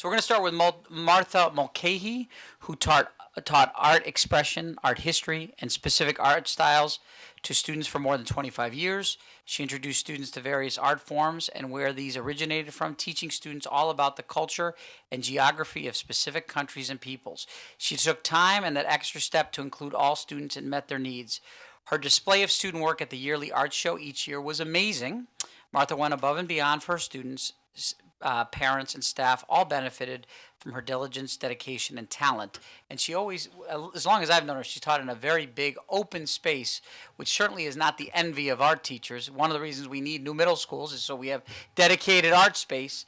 So we're going to start with Martha Mulcahy, who taught art expression, art history, and specific art styles to students for more than 25 years. She introduced students to various art forms and where these originated from, teaching students all about the culture and geography of specific countries and peoples. She took time and that extra step to include all students and met their needs. Her display of student work at the yearly art show each year was amazing. Martha went above and beyond for her students. Parents and staff all benefited from her diligence, dedication, and talent. And she always, as long as I've known her, she taught in a very big open space, which certainly is not the envy of art teachers. One of the reasons we need new middle schools is so we have dedicated art space.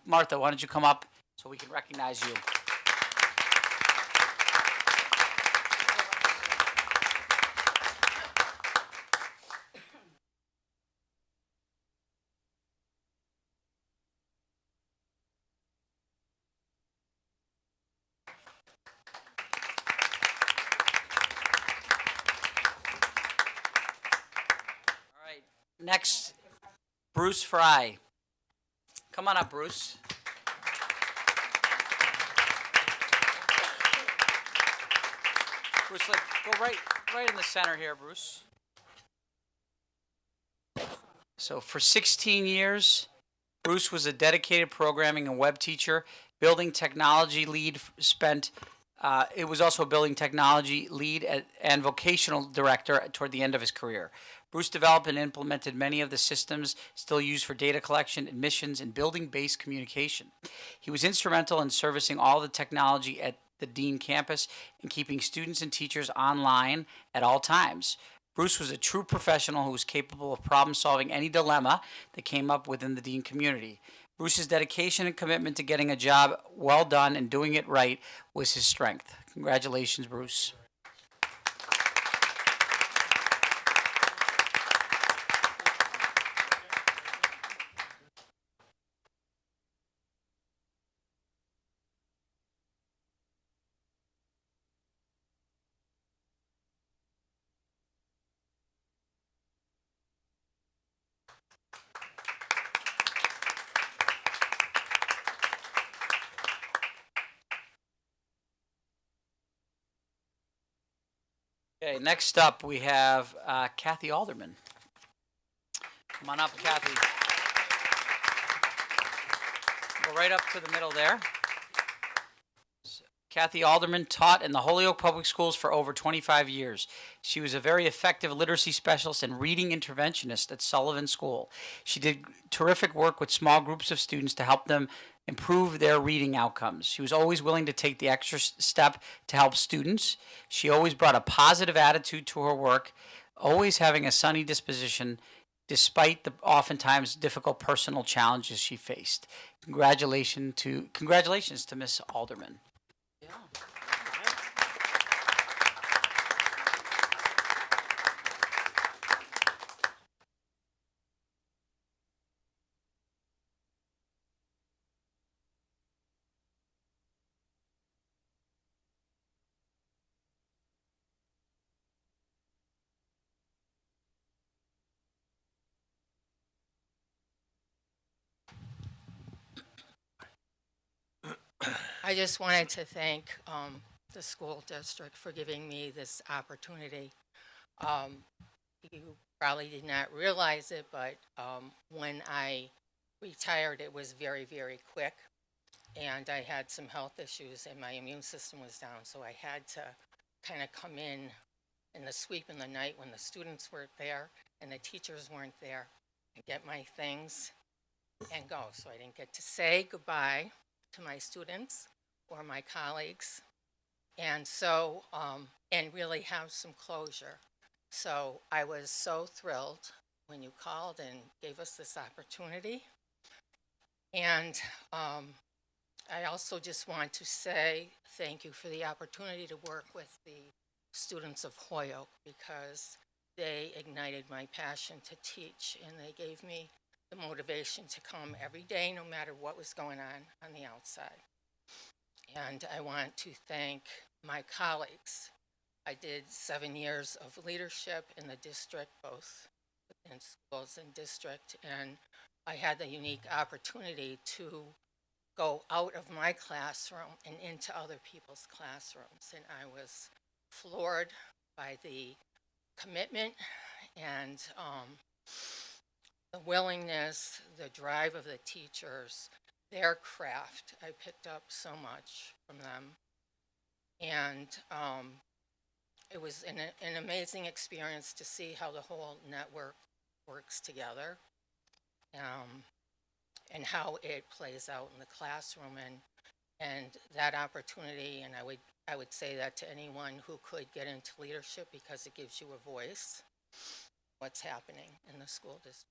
Martha, why don't you come up so we can recognize you? Next, Bruce Fry. Come on up, Bruce. Bruce, go right in the center here, Bruce. So for 16 years, Bruce was a dedicated programming and web teacher, building technology lead, it was also a building technology lead and vocational director toward the end of his career. Bruce developed and implemented many of the systems still used for data collection, admissions, and building-based communication. He was instrumental in servicing all the technology at the Dean campus and keeping students and teachers online at all times. Bruce was a true professional who was capable of problem-solving any dilemma that came up within the Dean community. Bruce's dedication and commitment to getting a job well done and doing it right was his strength. Congratulations, Bruce. Okay, next up we have Kathy Alderman. Come on up, Kathy. Go right up to the middle there. Kathy Alderman taught in the Holyoke Public Schools for over 25 years. She was a very effective literacy specialist and reading interventionist at Sullivan School. She did terrific work with small groups of students to help them improve their reading outcomes. She was always willing to take the extra step to help students. She always brought a positive attitude to her work, always having a sunny disposition despite the oftentimes difficult personal challenges she faced. Congratulations to Miss Alderman. Yeah. I just wanted to thank the school district for giving me this opportunity. You probably did not realize it, but when I retired, it was very, very quick. And I had some health issues and my immune system was down. So I had to kind of come in the sweep in the night when the students weren't there and the teachers weren't there and get my things and go. So I didn't get to say goodbye to my students or my colleagues, and so and really have some closure. So I was so thrilled when you called and gave us this opportunity. And I also just want to say thank you for the opportunity to work with the students of Holyoke, because they ignited my passion to teach and they gave me the motivation to come every day, no matter what was going on the outside. And I want to thank my colleagues. I did 7 years of leadership in the district, both in schools and district, and I had the unique opportunity to go out of my classroom and into other people's classrooms. And I was floored by the commitment and the willingness, the drive of the teachers, their craft. I picked up so much from them. And it was an amazing experience to see how the whole network works together, and how it plays out in the classroom, and that opportunity. And I would say that to anyone who could get into leadership, because it gives you a voice, what's happening in the school district.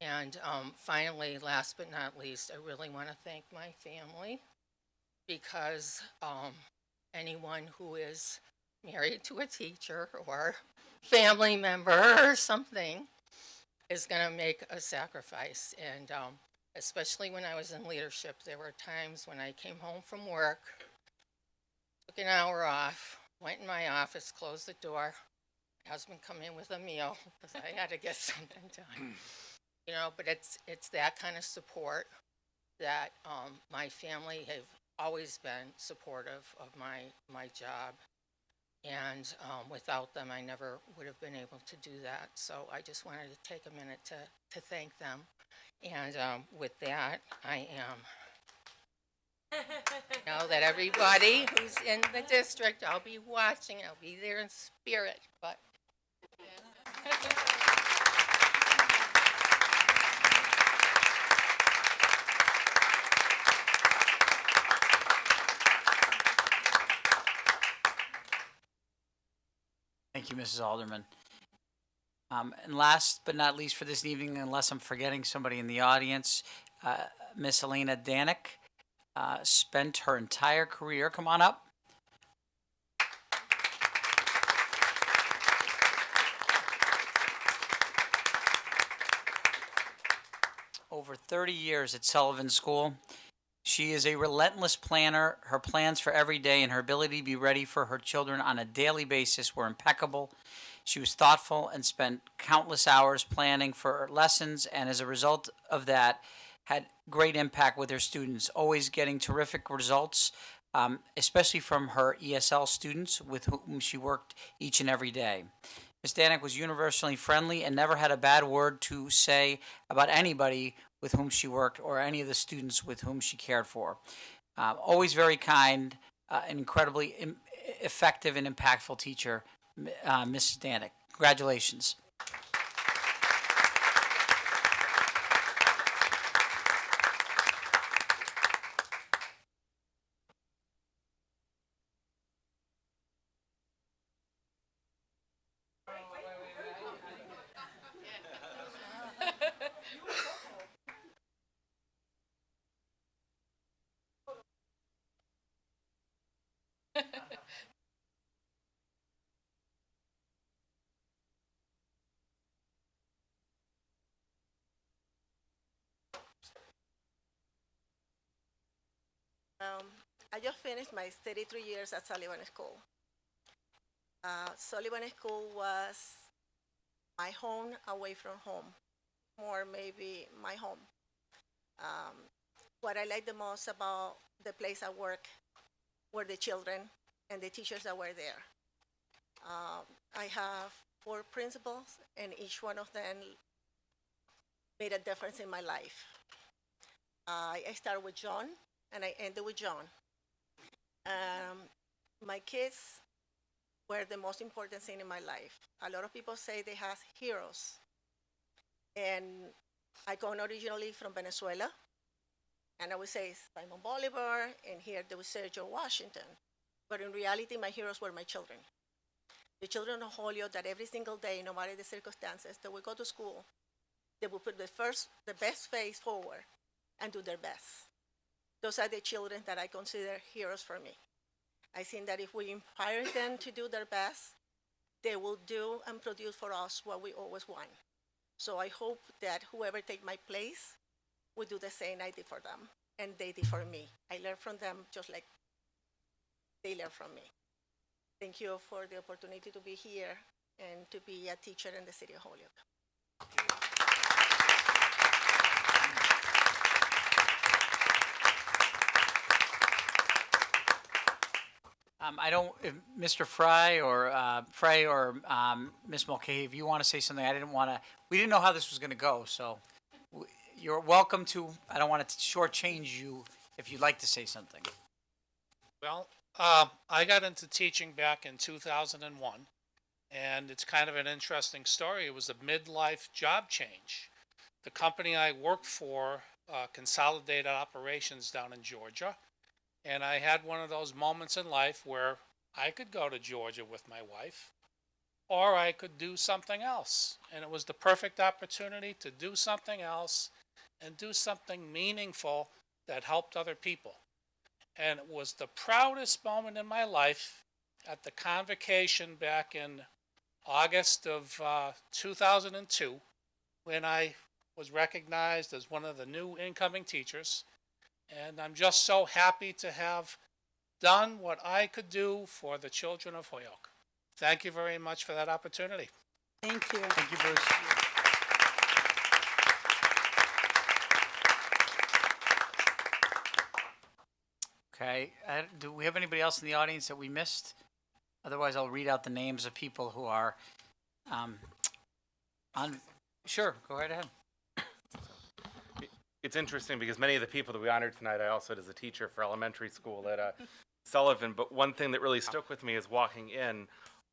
And finally, last but not least, I really want to thank my family, because anyone who is married to a teacher or family member or something is going to make a sacrifice. And especially when I was in leadership, there were times when I came home from work, took an hour off, went in my office, closed the door. My husband come in with a meal because I had to get something done. You know, but it's that kind of support that my family have always been supportive of my job. And without them, I never would have been able to do that. So I just wanted to take a minute to thank them. And with that, I know that everybody who's in the district, I'll be watching. I'll be there in spirit. But Thank you, Mrs. Alderman. And last but not least for this evening, unless I'm forgetting somebody in the audience, Miss Elena Dannic spent her entire career, come on up, over 30 years at Sullivan School. She is a relentless planner. Her plans for every day and her ability to be ready for her children on a daily basis were impeccable. She was thoughtful and spent countless hours planning for her lessons, and as a result of that, had great impact with her students, always getting terrific results, especially from her ESL students with whom she worked each and every day. Ms. Dannic was universally friendly and never had a bad word to say about anybody with whom she worked or any of the students with whom she cared for. Always very kind, an incredibly effective and impactful teacher, Mrs. Dannic. Congratulations. Um, I just finished my 33 years at Sullivan School. Sullivan School was my home away from home, more maybe my home. What I like the most about the place I work were the children and the teachers that were there. I have 4 principals, and each one of them made a difference in my life. I started with John, and I ended with John. My kids were the most important thing in my life. A lot of people say they have heroes. And I come originally from Venezuela, and I would say Simon Bolivar, and here they would say George Washington. But in reality, my heroes were my children. The children of Holyoke that every single day, no matter the circumstances, they would go to school, they would put the best face forward and do their best. Those are the children that I consider heroes for me. I think that if we inspire them to do their best, they will do and produce for us what we always want. So I hope that whoever take my place will do the same I did for them, and they did for me. I learned from them just like they learned from me. Thank you for the opportunity to be here and to be a teacher in the city of Holyoke. I don't, if Mr. Frey or Ms. Mulcahy, if you want to say something, I didn't want to, we didn't know how this was going to go, so you're welcome to, I don't want to shortchange you if you'd like to say something. Well, I got into teaching back in 2001, and it's kind of an interesting story. It was a midlife job change. The company I worked for consolidated operations down in Georgia, and I had one of those moments in life where I could go to Georgia with my wife, or I could do something else. And it was the perfect opportunity to do something else and do something meaningful that helped other people. And it was the proudest moment in my life at the convocation back in August of 2002 when I was recognized as one of the new incoming teachers. And I'm just so happy to have done what I could do for the children of Holyoke. Thank you very much for that opportunity. Thank you. Thank you, Bruce. Okay, do we have anybody else in the audience that we missed? Otherwise, I'll read out the names of people who are on. Sure, go right ahead. It's interesting because many of the people that we honored tonight, I also did as a teacher for elementary school at Sullivan. But one thing that really stuck with me is walking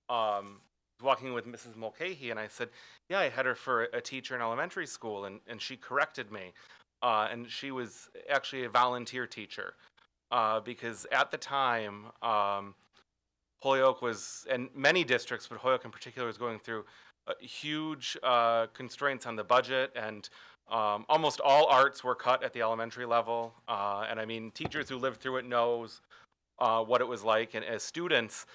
with Mrs. Mulcahy, and I said, "Yeah, I had her for a teacher in elementary school," and she corrected me, and she was actually a volunteer teacher because at the time, Holyoke was, and many districts, but Holyoke in particular, was going through huge constraints on the budget, and almost all arts were cut at the elementary level. And I mean, teachers who lived through it knows what it was like. And as students,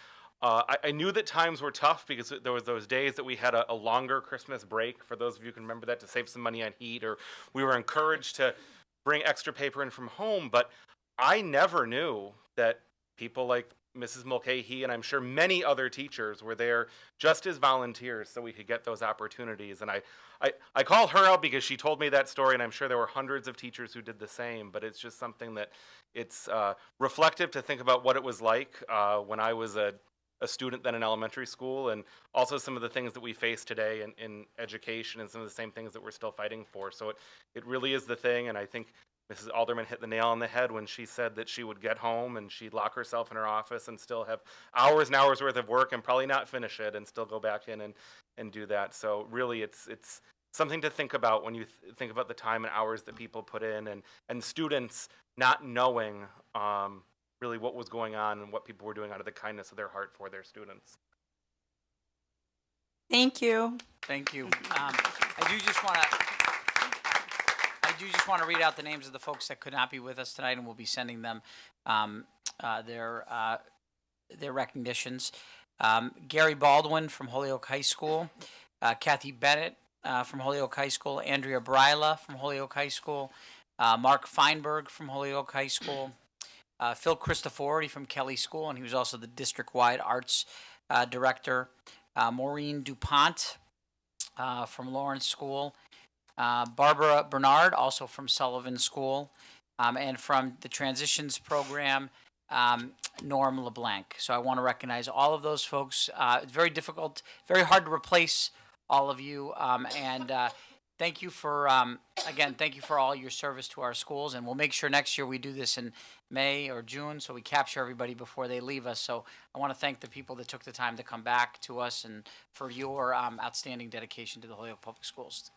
I knew that times were tough because there was those days that we had a longer Christmas break, for those of you who can remember that, to save some money on heat, or we were encouraged to bring extra paper in from home. But I never knew that people like Mrs. Mulcahy, and I'm sure many other teachers, were there just as volunteers so we could get those opportunities. And I call her out because she told me that story, and I'm sure there were hundreds of teachers who did the same, but it's just something that it's reflective to think about what it was like when I was a student then in elementary school, and also some of the things that we face today in education and some of the same things that we're still fighting for. So it really is the thing, and I think Mrs. Alderman hit the nail on the head when she said that she would get home and she'd lock herself in her office and still have hours and hours worth of work and probably not finish it and still go back in and do that. So really it's something to think about when you think about the time and hours that people put in, and students not knowing really what was going on and what people were doing out of the kindness of their heart for their students. Thank you. Thank you. I do just want to read out the names of the folks that could not be with us tonight, and we'll be sending them their recognitions. Gary Baldwin from Holyoke High School, Kathy Bennett from Holyoke High School, Andrea Bryla from Holyoke High School, Mark Feinberg from Holyoke High School, Phil Cristofori from Kelly School, and he was also the district-wide arts director, Maureen DuPont from Lawrence School, Barbara Bernard, also from Sullivan School, and from the Transitions Program, Norm LeBlanc. So I want to recognize all of those folks. It's very difficult, very hard to replace all of you, and thank you for, again, thank you for all your service to our schools, and we'll make sure next year we do this in May or June so we capture everybody before they leave us. So I want to thank the people that took the time to come back to us and for your outstanding dedication to the Holyoke Public Schools.